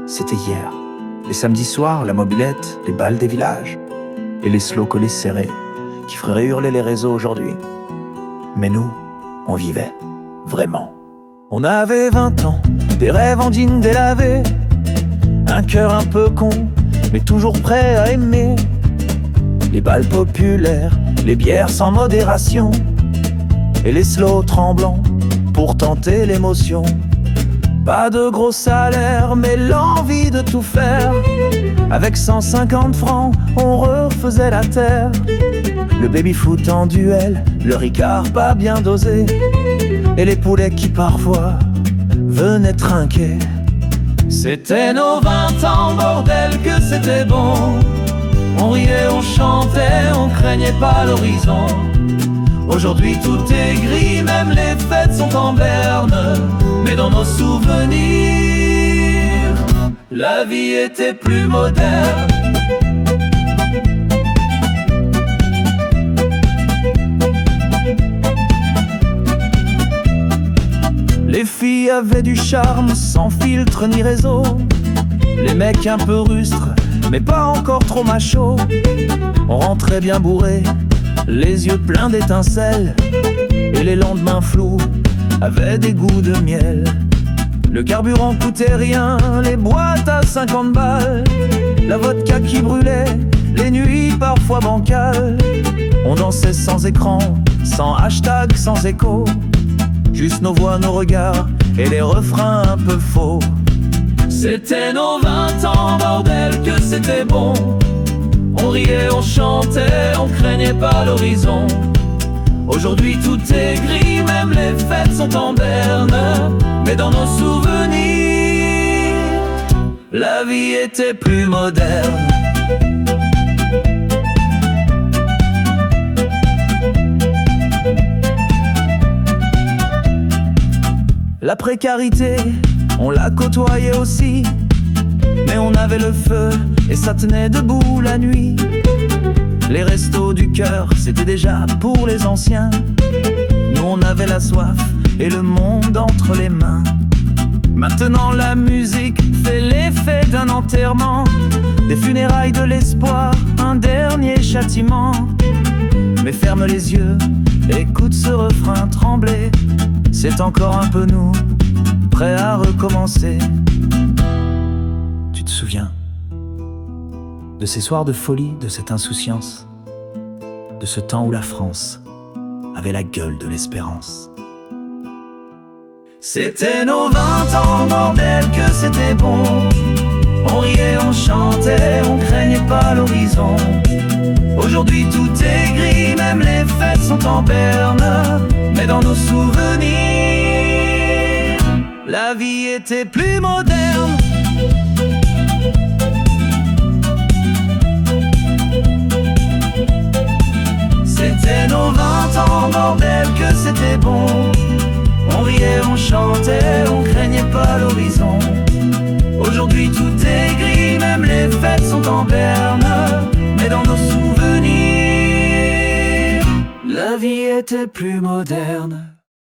c'était hier. Les samedis soirs, la mobilette, les balles des villages et les slows collés serrés qui feraient hurler les réseaux aujourd'hui. Mais nous, on vivait, vraiment. On avait 20 ans, des rêves en jean délavés, un cœur un peu con, mais toujours prêt à aimer. Les balles populaires, les bières sans modération, et les slows tremblants pour tenter l'émotion. Pas de gros salaire, mais l'envie de tout faire. Avec 150 francs, on refaisait la terre. Le baby-foot en duel, le Ricard pas bien dosé, et les poulets qui parfois venaient trinquer. C'était nos 20 ans, bordel que c'était bon. On riait, on chantait, on craignait pas l'horizon. Aujourd'hui tout est gris, même les fêtes sont en berne. Mais dans nos souvenirs, la vie était plus moderne. Les filles avaient du charme, sans filtre ni réseau. Les mecs un peu rustres, mais pas encore trop machos. On rentrait bien bourré, les yeux pleins d'étincelles, et les lendemains flous avaient des goûts de miel. Le carburant coûtait rien, les boîtes à 50 balles, la vodka qui brûlait, les nuits parfois bancales. On dansait sans écran, sans hashtag, sans écho, juste nos voix, nos regards et les refrains un peu faux. C'était nos 20 ans, bordel que c'était bon. On riait, on chantait, on craignait pas l'horizon. Aujourd'hui tout est gris, même les fêtes sont en berne. Mais dans nos souvenirs, la vie était plus moderne. La précarité, on la côtoyait aussi, mais on avait le feu et ça tenait debout la nuit. Les restos du cœur, c'était déjà pour les anciens. Nous on avait la soif et le monde entre les mains. Maintenant la musique fait l'effet d'un enterrement, des funérailles de l'espoir, un dernier châtiment. Mais ferme les yeux, écoute ce refrain trembler. C'est encore un peu nous, prêts à recommencer. Tu te souviens de ces soirs de folie, de cette insouciance, de ce temps où la France avait la gueule de l'espérance. C'était nos 20 ans, bordel que c'était bon. On riait, on chantait, on craignait pas l'horizon. Aujourd'hui tout est gris, même les fêtes sont en berne. Mais dans nos souvenirs, la vie était plus moderne. C'était nos 20 ans, bordel que c'était bon. On riait, on chantait, on craignait pas l'horizon. Aujourd'hui tout est gris, même les fêtes sont en berne. Mais dans nos souvenirs, la vie était plus moderne.